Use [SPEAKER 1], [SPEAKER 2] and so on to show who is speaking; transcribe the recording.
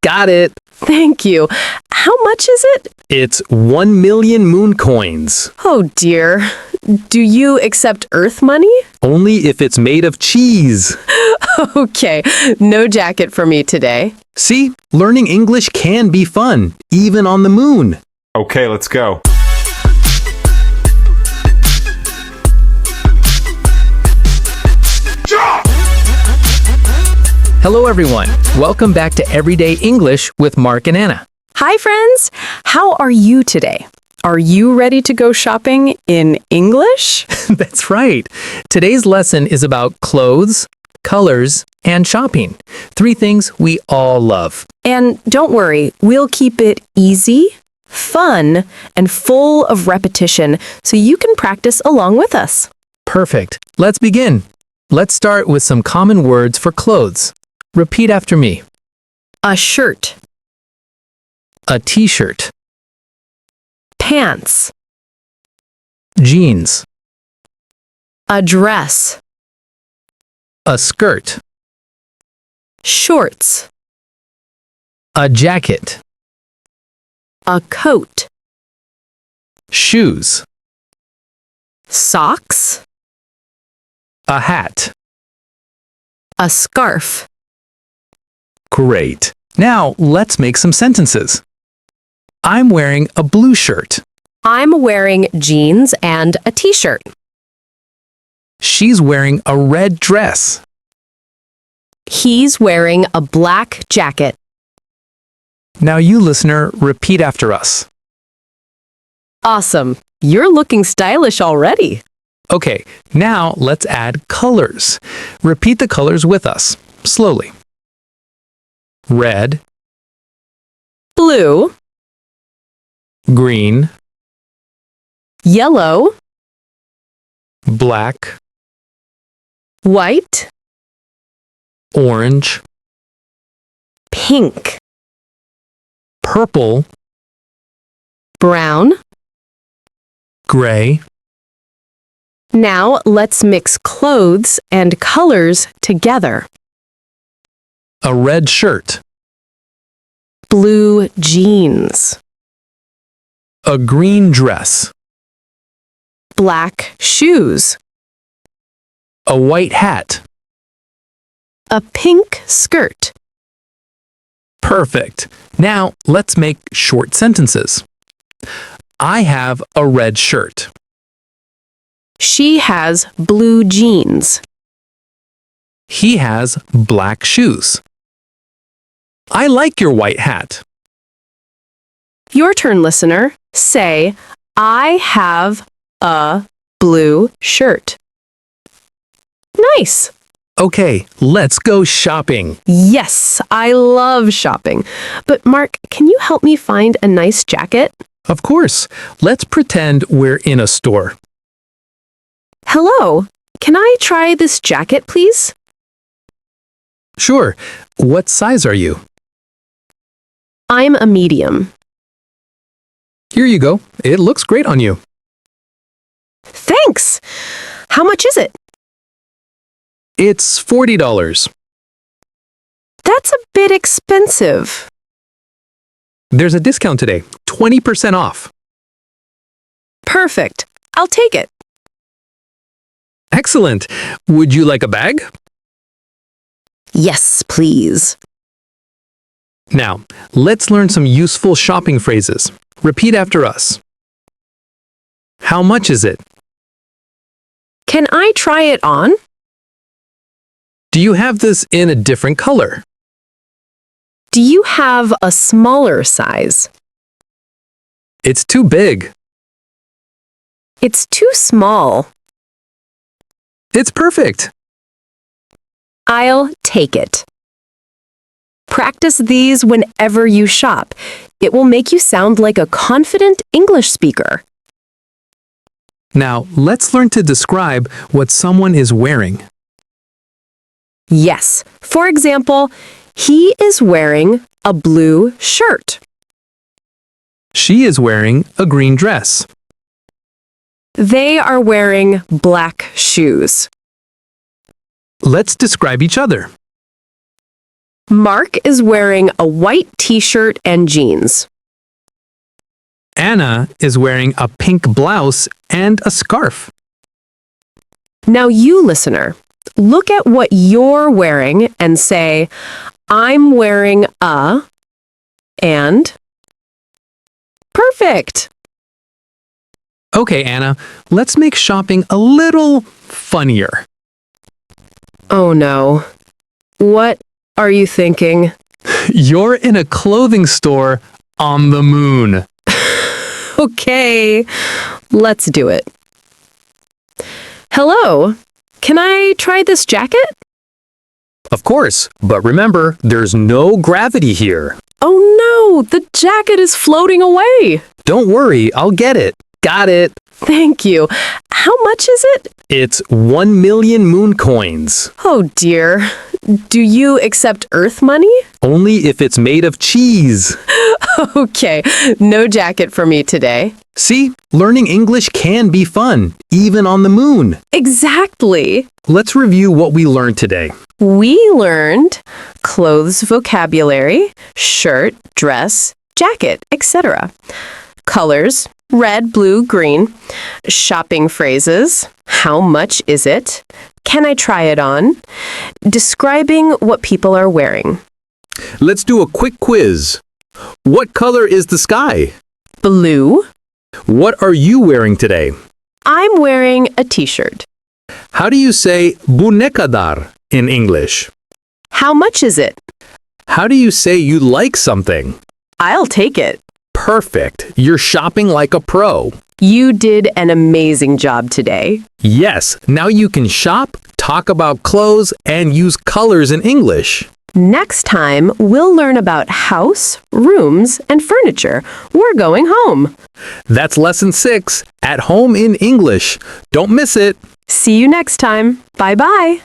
[SPEAKER 1] Got it.
[SPEAKER 2] Thank you. How much is it?
[SPEAKER 1] It's 1 million moon coins.
[SPEAKER 2] Oh dear. Do you accept Earth money?
[SPEAKER 1] Only if it's made of cheese.
[SPEAKER 2] Okay, no jacket for me today.
[SPEAKER 1] See, learning English can be fun, even on the moon.
[SPEAKER 3] Okay, let's go.
[SPEAKER 4] Hello everyone. Welcome back to Everyday English with Mark and Anna.
[SPEAKER 2] Hi friends, how are you today? Are you ready to go shopping in English?
[SPEAKER 4] That's right. Today's lesson is about clothes, colors, and shopping. 3 things we all love.
[SPEAKER 2] And don't worry, we'll keep it easy, fun, and full of repetition so you can practice along with us.
[SPEAKER 4] Perfect. Let's begin. Let's start with some common words for clothes. Repeat after me.
[SPEAKER 2] A shirt,
[SPEAKER 4] A t-shirt,
[SPEAKER 2] pants,
[SPEAKER 4] jeans,
[SPEAKER 2] a dress,
[SPEAKER 4] a skirt,
[SPEAKER 2] shorts,
[SPEAKER 4] a jacket,
[SPEAKER 2] a coat,
[SPEAKER 4] shoes,
[SPEAKER 2] socks,
[SPEAKER 4] a hat.
[SPEAKER 2] a scarf.
[SPEAKER 4] Great. Now, let's make some sentences. I'm wearing a blue shirt.
[SPEAKER 2] I'm wearing jeans and a t-shirt.
[SPEAKER 4] She's wearing a red dress.
[SPEAKER 2] He's wearing a black jacket.
[SPEAKER 4] Now you, listener, repeat after us.
[SPEAKER 2] Awesome. You're looking stylish already.
[SPEAKER 4] Okay, now let's add colors. Repeat the colors with us, slowly. Red,
[SPEAKER 2] Blue,
[SPEAKER 4] green,
[SPEAKER 2] yellow,
[SPEAKER 4] black,
[SPEAKER 2] white,
[SPEAKER 4] orange,
[SPEAKER 2] pink,
[SPEAKER 4] purple,
[SPEAKER 2] brown.
[SPEAKER 4] gray,
[SPEAKER 2] Now let's mix clothes and colors together.
[SPEAKER 4] a red shirt,
[SPEAKER 2] Blue jeans,
[SPEAKER 4] a green dress,
[SPEAKER 2] black shoes,
[SPEAKER 4] a white hat.
[SPEAKER 2] a pink skirt.
[SPEAKER 4] Perfect. Now let's make short sentences. I have a red shirt.
[SPEAKER 2] She has blue jeans.
[SPEAKER 4] He has black shoes. I like your white hat.
[SPEAKER 2] Your turn, listener. Say, I have a blue shirt. Nice.
[SPEAKER 4] Okay, let's go shopping.
[SPEAKER 2] Yes, I love shopping. But Mark, can you help me find a nice jacket?
[SPEAKER 4] Of course. Let's pretend we're in a store.
[SPEAKER 2] Hello, can I try this jacket, please?
[SPEAKER 4] Sure. What size are you?
[SPEAKER 2] I'm a medium.
[SPEAKER 4] Here you go. It looks great on you.
[SPEAKER 2] Thanks. How much is it?
[SPEAKER 4] It's $40.
[SPEAKER 2] That's a bit expensive.
[SPEAKER 4] There's a discount today. 20% off.
[SPEAKER 2] Perfect. I'll take it.
[SPEAKER 4] Excellent. Would you like a bag?
[SPEAKER 2] Yes, please.
[SPEAKER 4] Now, let's learn some useful shopping phrases. Repeat after us. How much is it?
[SPEAKER 2] Can I try it on?
[SPEAKER 4] Do you have this in a different color?
[SPEAKER 2] Do you have a smaller size?
[SPEAKER 4] It's too big.
[SPEAKER 2] It's too small.
[SPEAKER 4] It's perfect.
[SPEAKER 2] I'll take it. Practice these whenever you shop. It will make you sound like a confident English speaker.
[SPEAKER 4] Now, let's learn to describe what someone is wearing.
[SPEAKER 2] Yes. For example, he is wearing a blue shirt.
[SPEAKER 4] She is wearing a green dress.
[SPEAKER 2] They are wearing black shoes.
[SPEAKER 4] Let's describe each other.
[SPEAKER 2] Mark is wearing a white t-shirt and jeans.
[SPEAKER 4] Anna is wearing a pink blouse and a scarf.
[SPEAKER 2] Now you, listener, look at what you're wearing and say, I'm wearing a, and perfect.
[SPEAKER 4] Okay, Anna, let's make shopping a little funnier.
[SPEAKER 2] Oh no. What are you thinking?
[SPEAKER 4] You're in a clothing store on the moon.
[SPEAKER 2] Okay, let's do it. Hello, can I try this jacket?
[SPEAKER 1] Of course, but remember, there's no gravity here.
[SPEAKER 2] Oh no, the jacket is floating away.
[SPEAKER 1] Don't worry, I'll get it. Got it.
[SPEAKER 2] Thank you. How much is it?
[SPEAKER 1] It's 1 million moon coins.
[SPEAKER 2] Oh dear. Do you accept Earth money?
[SPEAKER 1] Only if it's made of cheese.
[SPEAKER 2] Okay, no jacket for me today.
[SPEAKER 1] See, learning English can be fun, even on the moon.
[SPEAKER 2] Exactly.
[SPEAKER 1] Let's review what we learned today.
[SPEAKER 2] We learned clothes vocabulary, shirt, dress, jacket, etc. Colors, red, blue, green. Shopping phrases, how much is it? Can I try it on? Describing what people are wearing.
[SPEAKER 3] Let's do a quick quiz. What color is the sky?
[SPEAKER 2] Blue.
[SPEAKER 3] What are you wearing today?
[SPEAKER 2] I'm wearing a t-shirt.
[SPEAKER 3] How do you say bunekadar in English?
[SPEAKER 2] How much is it?
[SPEAKER 3] How do you say you like something?
[SPEAKER 2] I'll take it.
[SPEAKER 3] Perfect. You're shopping like a pro.
[SPEAKER 2] You did an amazing job today.
[SPEAKER 3] Yes, now you can shop, talk about clothes, and use colors in English.
[SPEAKER 2] Next time, we'll learn about house, rooms, and furniture. We're going home.
[SPEAKER 3] That's lesson 6, At Home in English. Don't miss it.
[SPEAKER 2] See you next time. Bye-bye.